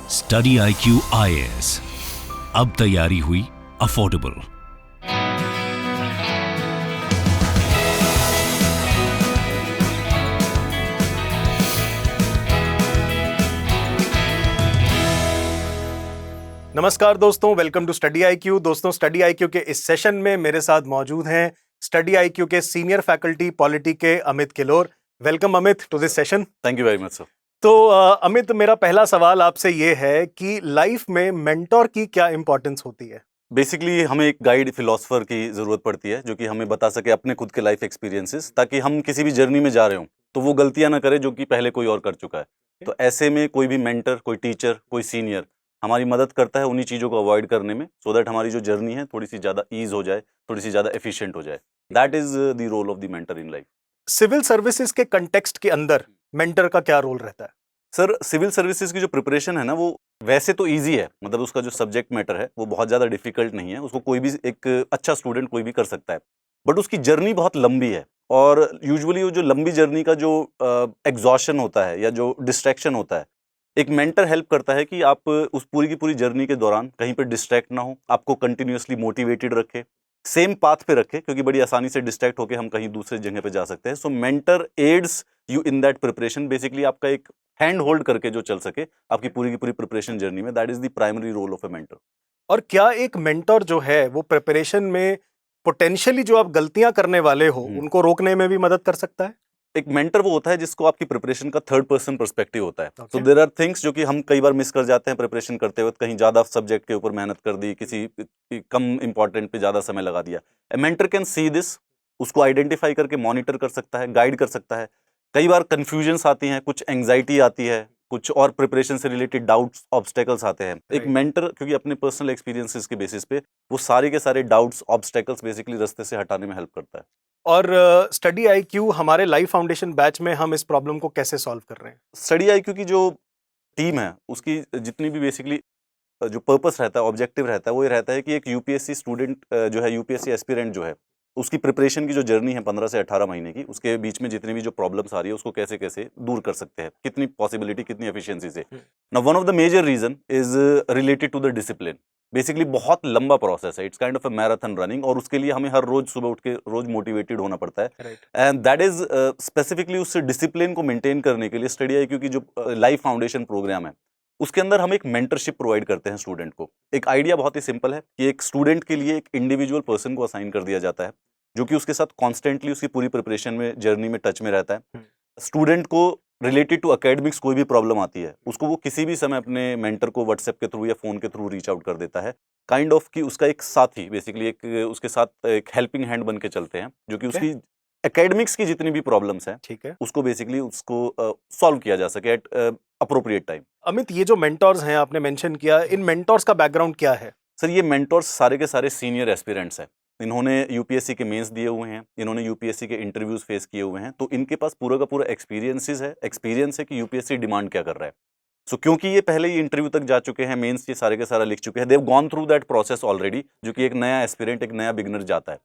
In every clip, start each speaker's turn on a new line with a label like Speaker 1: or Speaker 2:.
Speaker 1: Study IQ IAS, अब तैयारी हुई अफोर्डेबल।
Speaker 2: नमस्कार दोस्तों, वेलकम टू स्टडी IQ। दोस्तों, स्टडी IQ के इस सेशन में मेरे साथ मौजूद हैं स्टडी IQ के सीनियर फैकल्टी पॉलिटी के Amit Kilor. Welcome Amit to this session.
Speaker 3: Thank you very much sir.
Speaker 2: तो अमित, मेरा पहला सवाल आपसे ये है कि लाइफ में मेंटोर की क्या इंपॉर्टेंस होती है?
Speaker 3: बेसिकली हमें एक गाइड फिलोसोफर की ज़रूरत पड़ती है जो कि हमें बता सके अपने खुद के लाइफ एक्सपीरियंसेस, ताकि हम किसी भी जर्नी में जा रहे हों तो वो गलतियां ना करें जो कि पहले कोई और कर चुका है। तो ऐसे में कोई भी मेंटर, कोई टीचर, कोई सीनियर हमारी मदद करता है उन्हीं चीज़ों को अवॉइड करने में, सो दैट हमारी जो जर्नी है थोड़ी सी ज़्यादा ईज हो जाए, थोड़ी सी ज़्यादा एफिशिएंट हो जाए। That is the role of the mentor in life.
Speaker 2: Civil services के कंटेक्स्ट के अंदर मेंटर का क्या रोल रहता है?
Speaker 3: सर, सिविल सर्विसेज की जो प्रिपरेशन है ना, वो वैसे तो इजी है, मतलब उसका जो सब्जेक्ट मैटर है वो बहुत ज़्यादा डिफिकल्ट नहीं है, उसको कोई भी एक अच्छा स्टूडेंट कोई भी कर सकता है। बट उसकी जर्नी बहुत लंबी है, और यूजुअली वो जो लंबी जर्नी का जो एग्जॉशन होता है या जो डिस्ट्रैक्शन होता है, एक मेंटर हेल्प करता है कि आप उस पूरी की पूरी जर्नी के दौरान कहीं पर डिस्ट्रैक्ट ना हो, आपको कंटिन्यूअसली मोटिवेटेड रखे, सेम पाथ पे रखे, क्योंकि बड़ी आसानी से डिस्ट्रैक्ट होकर हम कहीं दूसरे जगह पे जा सकते हैं। So mentor aids you in that preparation, basically आपका एक हैंड होल्ड करके जो चल सके आपकी पूरी की पूरी प्रिपरेशन जर्नी में। That is the primary role of a mentor.
Speaker 2: और क्या एक मेंटर जो है वो प्रिपरेशन में पोटेंशियली जो आप गलतियां करने वाले हो उनको रोकने में भी मदद कर सकता है?
Speaker 3: एक मेंटर वो होता है जिसको आपकी प्रिपरेशन का थर्ड पर्सन पर्सपेक्टिव होता है।
Speaker 2: Okay.
Speaker 3: So there are things जो कि हम कई बार मिस कर जाते हैं प्रिपरेशन करते वक्त, कहीं ज्यादा सब्जेक्ट के ऊपर मेहनत कर दी, किसी कम इंपॉर्टेंट पे ज्यादा समय लगा दिया। ए मेंटर कैन सी दिस, उसको आइडेंटिफाई करके मॉनिटर कर सकता है, गाइड कर सकता है। कई बार कंफ्यूजन्स आती हैं, कुछ एंग्जाइटी आती है, कुछ और प्रिपरेशन से रिलेटेड डाउट्स, ऑब्स्टेकल्स आते हैं। एक मेंटर क्योंकि अपने पर्सनल एक्सपीरियंसेस के बेसिस पे वो सारे के सारे डाउट्स, ऑब्स्टेकल्स बेसिकली रास्ते से हटाने में हेल्प करता है।
Speaker 2: और स्टडी IQ हमारे लाइफ फाउंडेशन बैच में हम इस प्रॉब्लम को कैसे सॉल्व कर रहे हैं?
Speaker 3: स्टडी IQ की जो टीम है उसकी जितनी भी बेसिकली जो पर्पस रहता है, ऑब्जेक्टिव रहता है, वो ये रहता है कि एक यूपीएससी स्टूडेंट जो है, यूपीएससी एस्पिरेंट जो है, उसकी प्रिपरेशन की जो जर्नी है 15 से 18 महीने की, उसके बीच में जितनी भी जो प्रॉब्लम्स आ रही है उसको कैसे कैसे दूर कर सकते हैं, कितनी पॉसिबिलिटी, कितनी एफिशिएंसी से। Now one of the major reason is related to the discipline. Basically बहुत लंबा प्रोसेस है, it's kind of a marathon running, और उसके लिए हमें हर रोज सुबह उठ के रोज मोटिवेटेड होना पड़ता है। एंड दैट इज स्पेसिफिकली उस डिसिप्लिन को मेंटेन करने के लिए स्टडी IQ की जो लाइफ फाउंडेशन प्रोग्राम है उसके अंदर हम एक मेंटरशिप प्रोवाइड करते हैं स्टूडेंट को। एक आइडिया बहुत ही सिंपल है कि एक स्टूडेंट के लिए एक इंडिविजुअल पर्सन को असाइन कर दिया जाता है जो कि उसके साथ कॉन्स्टेंटली उसकी पूरी प्रिपरेशन में, जर्नी में टच में रहता है। स्टूडेंट को रिलेटेड टू एकेडमिक्स कोई भी प्रॉब्लम आती है उसको वो किसी भी समय अपने मेंटर को व्हाट्सएप के थ्रू या फोन के थ्रू रीच आउट कर देता है। काइंड ऑफ कि उसका एक साथी, बेसिकली एक उसके साथ एक हेल्पिंग हैंड बन के चलते हैं, जो कि उसकी एकेडमिक्स की जितनी भी प्रॉब्लम्स हैं, ठीक है, उसको बेसिकली उसको सॉल्व किया जा सके एट अप्रोप्रिएट टाइम।
Speaker 2: अमित, ये जो मेंटोर्स हैं आपने मेंशन किया, इन मेंटोर्स का बैकग्राउंड क्या है?
Speaker 3: सर, ये मेंटोर्स सारे के सारे सीनियर एस्पिरेंट्स हैं। इन्होंने यूपीएससी के मेंस दिए हुए हैं, इन्होंने यूपीएससी के इंटरव्यूज फेस किए हुए हैं, तो इनके पास पूरा का पूरा एक्सपीरियंस है कि यूपीएससी डिमांड क्या कर रहा है। सो क्योंकि ये पहले ही इंटरव्यू तक जा चुके हैं, मेंस ये सारे के सारा लिख चुके हैं, they've gone through that process already, जो कि एक नया एस्पिरेंट, एक नया बिगनर जाता है।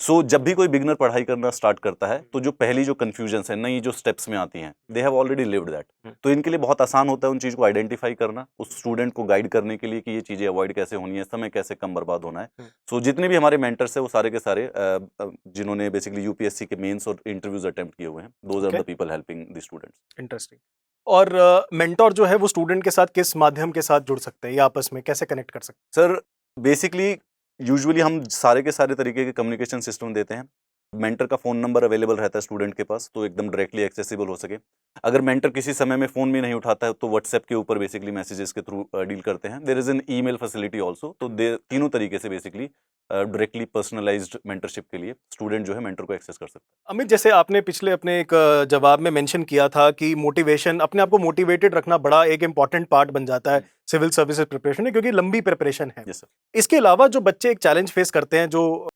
Speaker 3: सो जब भी कोई बिगनर पढ़ाई करना स्टार्ट करता है तो जो पहली जो कंफ्यूजन्स है, नई जो स्टेप्स में आती हैं, they have already lived that. तो इनके लिए बहुत आसान होता है उन चीज़ को आइडेंटिफाई करना, उस स्टूडेंट को गाइड करने के लिए कि ये चीज़ें अवॉइड कैसे होनी है, समय कैसे कम बर्बाद होना है। सो जितने भी हमारे मेंटर्स हैं वो सारे के सारे जिन्होंने बेसिकली यूपीएससी के मेंस और इंटरव्यूज अटेम्प्ट किए हुए हैं, those are the people helping the students.
Speaker 2: Interesting. और मेंटोर जो है वो स्टूडेंट के साथ किस माध्यम के साथ जुड़ सकते हैं या आपस में कैसे कनेक्ट कर सकते
Speaker 3: हैं? सर, बेसिकली यूजुअली हम सारे के सारे तरीके के कम्युनिकेशन सिस्टम देते हैं। मेंटर का फ़ोन नंबर अवेलेबल रहता है स्टूडेंट के पास, तो एकदम डायरेक्टली एक्सेसिबल हो सके। अगर मेंटर किसी समय में फ़ोन भी नहीं उठाता है तो व्हाट्सएप के ऊपर बेसिकली मैसेजेस के थ्रू डील करते हैं। There is an email facility also. तो तीनों तरीके से बेसिकली डायरेक्टली पर्सनलाइज्ड मेंटरशिप के लिए स्टूडेंट जो है मेंटर को एक्सेस कर सकता है।
Speaker 2: अमित, जैसे आपने पिछले अपने एक जवाब में मेंशन किया था कि मोटिवेशन, अपने आप को मोटिवेटेड रखना बड़ा एक इंपॉर्टेंट पार्ट बन जाता है सिविल सर्विसेज प्रिपरेशन में, क्योंकि लंबी प्रिपरेशन है।
Speaker 3: Yes sir.
Speaker 2: इसके अलावा जो बच्चे एक चैलेंज फेस करते हैं, जो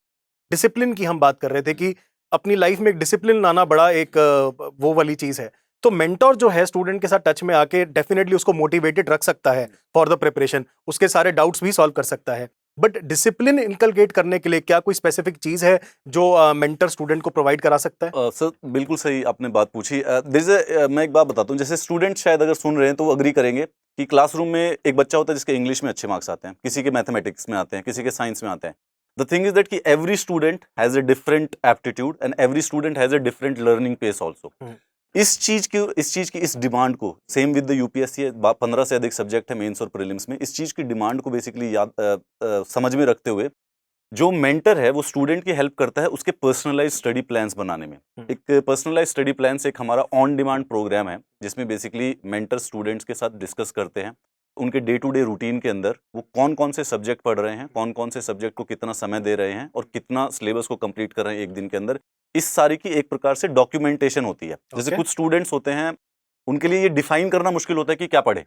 Speaker 2: डिसिप्लिन की हम बात कर रहे थे कि अपनी लाइफ में एक डिसिप्लिन लाना बड़ा एक वो वाली चीज है, तो मेंटोर जो है स्टूडेंट के साथ टच में आके डेफिनेटली उसको मोटिवेटेड रख सकता है फॉर द प्रिपरेशन, उसके सारे डाउट्स भी सॉल्व कर सकता है। बट डिसिप्लिन इनकलकेट करने के लिए क्या कोई स्पेसिफिक चीज है जो मेंटर स्टूडेंट को प्रोवाइड करा सकता है?
Speaker 3: सर, बिल्कुल सही आपने बात पूछी। मैं एक बात बताता हूँ, जैसे स्टूडेंट शायद अगर सुन रहे हैं तो वो अग्री करेंगे कि क्लासरूम में एक बच्चा होता है जिसके इंग्लिश में अच्छे मार्क्स आते हैं, किसी के मैथमेटिक्स में आते हैं, किसी के साइंस में आते हैं। द थिंग इज दैट कि every student has a different aptitude and every student has a different learning pace also. इस चीज की इस डिमांड को सेम विद द यूपीएससी 15 से अधिक सब्जेक्ट है मेंस और प्रीलिम्स में, इस चीज की डिमांड को बेसिकली समझ में रखते हुए जो मेंटर है वो स्टूडेंट की हेल्प करता है उसके पर्सनलाइज स्टडी प्लान्स बनाने में। एक पर्सनलाइज स्टडी प्लान्स एक हमारा ऑन डिमांड प्रोग्राम है जिसमें बेसिकली मेंटर स्टूडेंट्स के साथ डिस्कस करते हैं उनके डे टू डे रूटीन के अंदर वो कौन कौन से सब्जेक्ट पढ़ रहे हैं, कौन कौन से सब्जेक्ट को कितना समय दे रहे हैं और कितना सिलेबस को कंप्लीट कर रहे हैं एक दिन के अंदर। इस सारी की एक प्रकार से डॉक्यूमेंटेशन होती है। जैसे कुछ स्टूडेंट्स होते हैं उनके लिए ये डिफाइन करना मुश्किल होता है कि क्या पढ़े,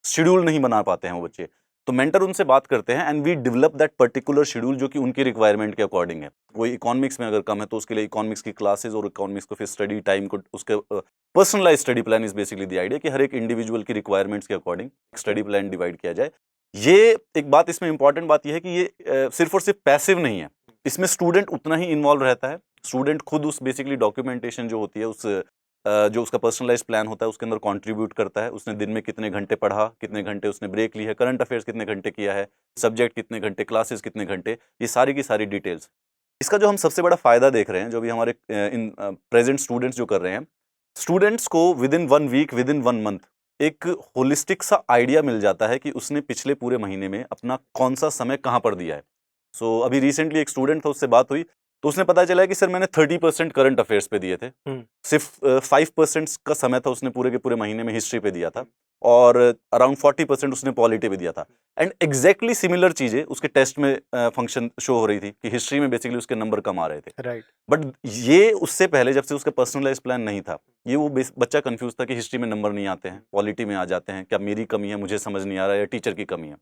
Speaker 3: शेड्यूल नहीं बना पाते हैं वो बच्चे, तो मेंटर उनसे बात करते हैं and we develop that particular schedule जो कि उनकी रिक्वायरमेंट के अकॉर्डिंग है। वो इकोनॉमिक्स में अगर कम है तो उसके लिए इकोनॉमिक्स की क्लासेस और इकोनॉमिक्स को फिर स्टडी टाइम को उसके personalise study plan is basically the idea कि हर एक इंडिविजुअल की रिक्वायरमेंट्स के अकॉर्डिंग स्टडी प्लान डिवाइड किया जाए। ये एक बात इसमें इंपॉर्टेंट बात यह है कि ये सिर्फ और सिर्फ पैसिव नहीं है, इसमें स्टूडेंट उतना ही इन्वॉल्व रहता है। स्टूडेंट खुद उस बेसिकली डॉक्यूमेंटेशन जो होती है उस जो उसका पर्सनलाइज प्लान होता है उसके अंदर कंट्रीब्यूट करता है। उसने दिन में कितने घंटे पढ़ा, कितने घंटे उसने ब्रेक ली है, करंट अफेयर्स कितने घंटे किया है, सब्जेक्ट कितने घंटे, क्लासेस कितने घंटे, ये सारी की सारी डिटेल्स। इसका जो हम सबसे बड़ा फायदा देख रहे हैं जो भी हमारे इन प्रेजेंट स्टूडेंट्स जो कर रहे हैं, स्टूडेंट्स को within 1 week within 1 month एक होलिस्टिक सा आइडिया मिल जाता है कि उसने पिछले पूरे महीने में अपना कौन सा समय कहाँ पर दिया है। सो अभी रिसेंटली एक स्टूडेंट था, उससे बात हुई तो उसने पता चला कि सर मैंने 30% करंट अफेयर्स पे दिए थे, सिर्फ 5% का समय था उसने पूरे के पूरे महीने में हिस्ट्री पे दिया था और अराउंड 40% उसने पॉलिटी पे दिया था। एंड एग्जैक्टली सिमिलर चीजें उसके टेस्ट में फंक्शन शो हो रही थी कि हिस्ट्री में बेसिकली उसके नंबर कम आ रहे थे।
Speaker 2: राइट।
Speaker 3: बट ये उससे पहले जब से उसका पर्सनलाइज प्लान नहीं था, ये वो बच्चा कंफ्यूज था कि हिस्ट्री में नंबर नहीं आते हैं, पॉलिटी में आ जाते हैं, क्या मेरी कमी है, मुझे समझ नहीं आ रहा है, या टीचर की कमी है।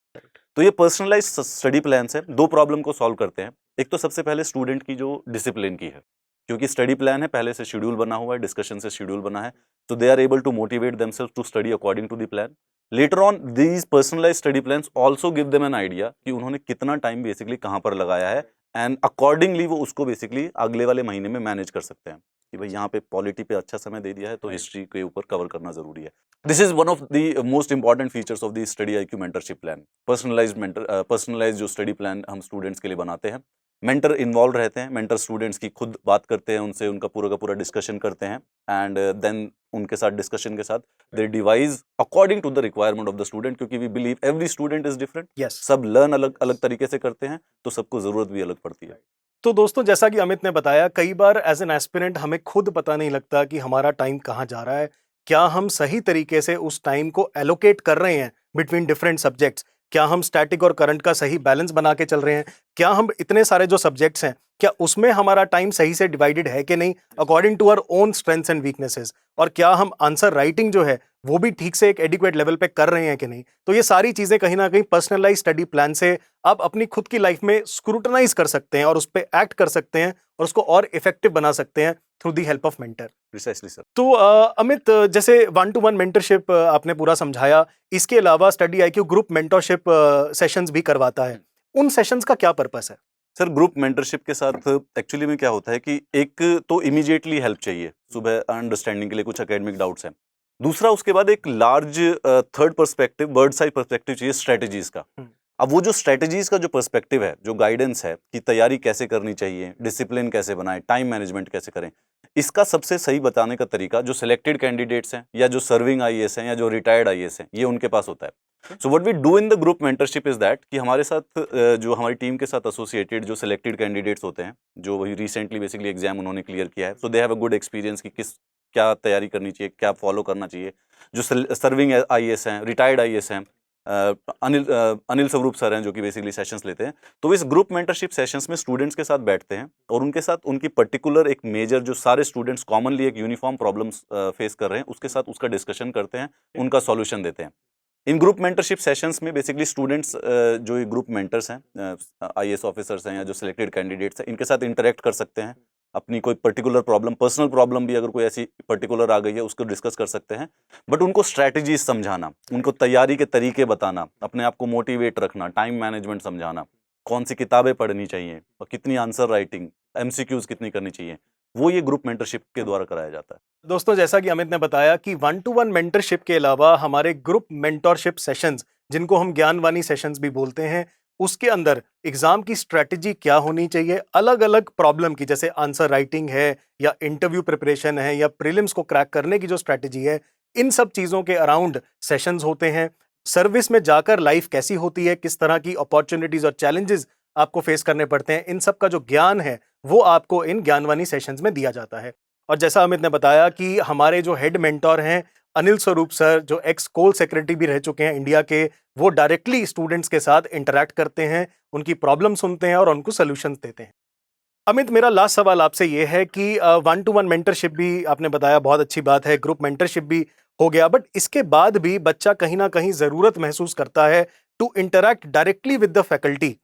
Speaker 3: तो ये पर्सनलाइज स्टडी प्लान है, 2 प्रॉब्लम को सॉल्व करते हैं। एक तो सबसे पहले स्टूडेंट की जो डिसिप्लिन की है, क्योंकि स्टडी प्लान है पहले से शेड्यूल बना हुआ है, डिस्कशन से शेड्यूल बना है, तो they are able to motivate themselves to study according to the plan. Later on these personalise study plans also give them an idea कि उन्होंने कितना टाइम बेसिकली कहाँ पर लगाया है एंड अकॉर्डिंगली वो उसको बेसिकली अगले वाले महीने में मैनेज कर सकते हैं कि भाई यहाँ पे पॉलिटी पे अच्छा समय दे दिया है तो हिस्ट्री के ऊपर कवर करना जरूरी है। This is one of the most important features of the study IQ mentorship plan. Personalise जो स्टडी प्लान हम स्टूडेंट्स के लिए बनाते हैं, मेंटर इन्वॉल्व रहते हैं, मेंटर स्टूडेंट्स की खुद बात करते हैं, उनसे उनका पूरा का पूरा डिस्कशन करते हैं एंड देन उनके साथ डिस्कशन के साथ they devise according to the requirement of the student, क्योंकि we believe every student is different.
Speaker 2: Yes.
Speaker 3: सब लर्न अलग अलग तरीके से करते हैं तो सबको जरूरत भी अलग पड़ती है।
Speaker 2: तो दोस्तों जैसा कि अमित ने बताया, कई बार एज एन एस्पिरेंट हमें खुद पता नहीं लगता कि हमारा टाइम कहाँ जा रहा है, क्या हम सही तरीके से उस टाइम को एलोकेट कर रहे हैं बिटवीन डिफरेंट सब्जेक्ट्स, क्या हम स्टैटिक और करंट का सही बैलेंस बना के चल रहे हैं, क्या हम इतने सारे जो सब्जेक्ट्स हैं क्या उसमें हमारा टाइम सही से डिवाइडेड है कि नहीं according to our own strengths and weaknesses, और क्या हम आंसर राइटिंग जो है वो भी ठीक से एक एडिक्वेट लेवल पे कर रहे हैं कि नहीं। तो ये सारी चीजें कहीं ना कहीं पर्सनलाइज स्टडी प्लान से आप अपनी खुद की लाइफ में स्क्रूटनाइज कर सकते हैं और उस पर एक्ट कर सकते हैं और उसको और इफेक्टिव बना सकते हैं through the help of mentor.
Speaker 3: Precisely sir.
Speaker 2: तो अमित, जैसे 1-to-1 मेंटरशिप आपने पूरा समझाया, इसके अलावा study IQ group mentorship sessions भी करवाता है, उन सेशंस का क्या पर्पस है?
Speaker 3: सर ग्रुप मेंटरशिप के साथ एक्चुअली में क्या होता है कि एक तो इमीडिएटली हेल्प चाहिए सुबह अंडरस्टैंडिंग के लिए, कुछ एकेडमिक डाउट्स हैं, दूसरा उसके बाद एक large third perspective, bird side perspective चाहिए स्ट्रेटजीज का। अब वो जो स्ट्रेटजीज का जो पर्सपेक्टिव है, जो गाइडेंस है कि तैयारी कैसे करनी चाहिए, डिसिप्लिन कैसे बनाए, टाइम मैनेजमेंट कैसे करें, इसका सबसे सही बताने का तरीका जो सिलेक्टेड कैंडिडेट्स हैं या जो सर्विंग आईएएस हैं या जो रिटायर्ड आईएएस हैं, ये उनके पास होता है। So what we do in the group mentorship is that कि हमारे साथ जो हमारी टीम के साथ एसोसिएटेड जो सिलेक्टेड कैंडिडेट्स होते हैं, जो वही रिसेंटली बेसिकली एग्जाम उन्होंने क्लियर किया है, so they have a good experience कि क्या तैयारी करनी चाहिए, क्या फॉलो करना चाहिए। जो सर्विंग आईएएस हैं, रिटायर्ड आईएएस हैं, अनिल स्वरूप सर हैं जो कि बेसिकली सेशंस लेते हैं, तो इस ग्रुप मेंटरशिप सेशंस में स्टूडेंट्स के साथ बैठते हैं और उनके साथ उनकी पर्टिकुलर एक मेजर जो सारे स्टूडेंट्स कॉमनली एक यूनिफॉर्म प्रॉब्लम्स फेस कर रहे हैं उसके साथ उसका डिस्कशन करते हैं, उनका सॉल्यूशन देते हैं। इन ग्रुप मेंटरशिप सेशंस में बेसिकली स्टूडेंट्स जो ये ग्रुप मेंटर्स हैं, आईएएस ऑफिसर्स हैं या जो सिलेक्टेड कैंडिडेट्स हैं, इनके साथ इंटरेक्ट कर सकते हैं, अपनी कोई पर्टिकुलर प्रॉब्लम, पर्सनल प्रॉब्लम भी अगर कोई ऐसी पर्टिकुलर आ गई है उसको डिस्कस कर सकते हैं। बट उनको स्ट्रैटेजीज समझाना, उनको तैयारी के तरीके बताना, अपने आप को मोटिवेट रखना, टाइम मैनेजमेंट समझाना, कौन सी किताबें पढ़नी चाहिए और कितनी आंसर राइटिंग, एमसीक्यूज कितनी करनी चाहिए, वो ये ग्रुप मेंटरशिप के द्वारा कराया जाता है।
Speaker 2: दोस्तों, जैसा कि अमित ने बताया कि 1-to-1 मेंटरशिप के अलावा हमारे ग्रुप मेंटरशिप सेशंस, जिनको हम ज्ञानवाणी सेशंस भी बोलते हैं, उसके अंदर एग्जाम की स्ट्रेटजी क्या होनी चाहिए, अलग अलग प्रॉब्लम की, जैसे आंसर राइटिंग है या इंटरव्यू प्रिपरेशन है या प्रीलिम्स को क्रैक करने की जो स्ट्रेटजी है, इन सब चीज़ों के अराउंड सेशंस होते हैं। सर्विस में जाकर लाइफ कैसी होती है, किस तरह की अपॉर्चुनिटीज और चैलेंजेस आपको फेस करने पड़ते हैं, इन सब का जो ज्ञान है वो आपको इन ज्ञानवाणी सेशंस में दिया जाता है। और जैसा अमित ने बताया कि हमारे जो हेड मेंटोर हैं अनिल स्वरूप सर, जो एक्स कोल सेक्रेटरी भी रह चुके हैं इंडिया के, वो डायरेक्टली स्टूडेंट्स के साथ इंटरैक्ट करते हैं, उनकी प्रॉब्लम सुनते हैं और उनको सोल्यूशंस देते हैं। अमित, मेरा लास्ट सवाल आपसे ये है कि 1-to-1 मेंटरशिप भी आपने बताया, बहुत अच्छी बात है, ग्रुप मेंटरशिप भी हो गया, बट इसके बाद भी बच्चा कहीं ना कहीं ज़रूरत महसूस करता है to interact directly with the faculty.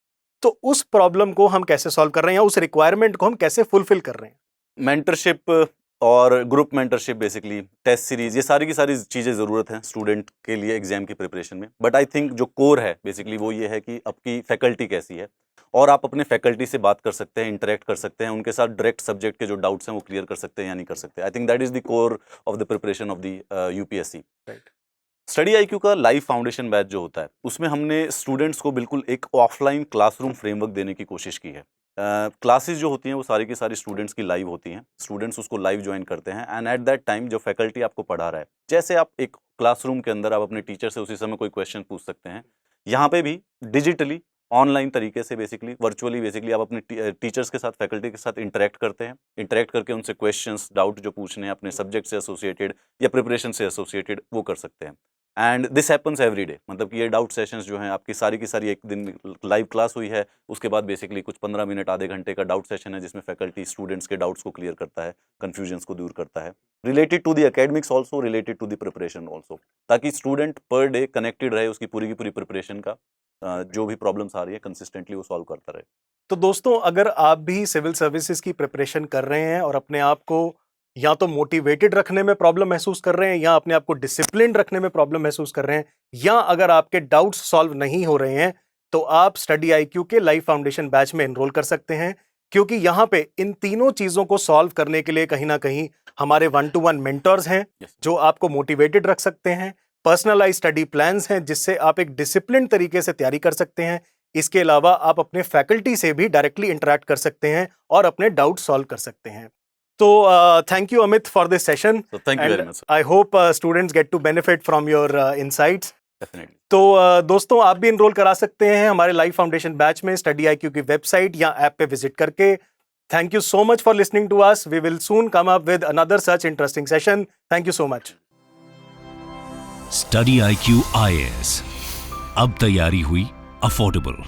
Speaker 2: तो उस प्रॉब्लम को हम कैसे सॉल्व कर रहे हैं या उस रिक्वायरमेंट को हम कैसे फुलफिल कर रहे हैं?
Speaker 3: मेंटरशिप और group mentorship, basically test series, ये सारी की सारी चीज़ें ज़रूरत हैं स्टूडेंट के लिए एग्जाम की प्रिपरेशन में। बट आई थिंक जो कोर है बेसिकली वो ये है कि आपकी फैकल्टी कैसी है, और आप अपने फैकल्टी से बात कर सकते हैं, इंटरेक्ट कर सकते हैं, उनके साथ डायरेक्ट सब्जेक्ट के जो डाउट्स हैं वो क्लियर कर सकते हैं या नहीं कर सकते। I think that is the core of the preparation of the UPSC.
Speaker 2: Right.
Speaker 3: Study IQ का लाइव फाउंडेशन बैच जो होता है, उसमें हमने स्टूडेंट्स को बिल्कुल एक ऑफलाइन क्लासरूम फ्रेमवर्क देने की कोशिश की है। क्लासेस जो होती हैं वो सारी की सारी स्टूडेंट्स की लाइव होती हैं, स्टूडेंट्स उसको लाइव ज्वाइन करते हैं, एंड एट दैट टाइम जो फैकल्टी आपको पढ़ा रहा है, जैसे आप एक क्लासरूम के अंदर आप अपने टीचर से उसी समय कोई क्वेश्चन पूछ सकते हैं, यहाँ पे भी डिजिटली ऑनलाइन तरीके से बेसिकली वर्चुअली बेसिकली आप अपने टीचर्स के साथ, फैकल्टी के साथ इंटरेक्ट करते हैं, इंटरेक्ट करके उनसे क्वेश्चंस, डाउट जो पूछने हैं अपने सब्जेक्ट से एसोसिएटेड या प्रिपरेशन से एसोसिएटेड, वो कर सकते हैं। And this happens every day, मतलब कि ये डाउट सेशंस जो हैं आपकी सारी की सारी, एक दिन लाइव क्लास हुई है, उसके बाद बेसिकली कुछ 15 मिनट आधे घंटे का डाउट सेशन है जिसमें फैकल्टी स्टूडेंट्स के डाउट्स को क्लियर करता है, कन्फ्यूजन्स को दूर करता है, related to the academics also, related to the preparation also, ताकि स्टूडेंट पर डे कनेक्टेड रहे उसकी पूरी की पूरी प्रिपरेशन का, जो भी प्रॉब्लम्स आ रही है कंसिस्टेंटली वो सॉल्व करता रहे।
Speaker 2: तो दोस्तों, अगर आप भी सिविल सर्विसेज की प्रिपरेशन कर रहे हैं और अपने आप को या तो मोटिवेटेड रखने में प्रॉब्लम महसूस कर रहे हैं या अपने आप को डिसिप्लिन रखने में प्रॉब्लम महसूस कर रहे हैं, या अगर आपके डाउट्स सॉल्व नहीं हो रहे हैं, तो आप स्टडी आईक्यू के लाइव फाउंडेशन बैच में एनरोल कर सकते हैं, क्योंकि यहाँ पे इन तीनों चीज़ों को सॉल्व करने के लिए कहीं ना कहीं हमारे 1-to-1 मेंटर्स हैं जो आपको मोटिवेटेड रख सकते हैं, पर्सनलाइज स्टडी प्लान्स हैं जिससे आप एक डिसिप्लिन तरीके से तैयारी कर सकते हैं। इसके अलावा आप अपने फैकल्टी से भी डायरेक्टली इंटरैक्ट कर सकते हैं और अपने डाउट सॉल्व कर सकते हैं। तो thank you Amit for this session,
Speaker 3: So thank you very much, sir.
Speaker 2: I hope students get to benefit from your insights.
Speaker 3: Definitely.
Speaker 2: तो दोस्तों, आप भी इनरोल करा सकते हैं हमारे लाइव फाउंडेशन बैच में स्टडी आईक्यू की वेबसाइट या ऐप पे विजिट करके। Thank you so much for listening to us. We will soon come up with another such interesting session. Thank you so much.
Speaker 1: Study IQ IAS, अब तैयारी हुई affordable.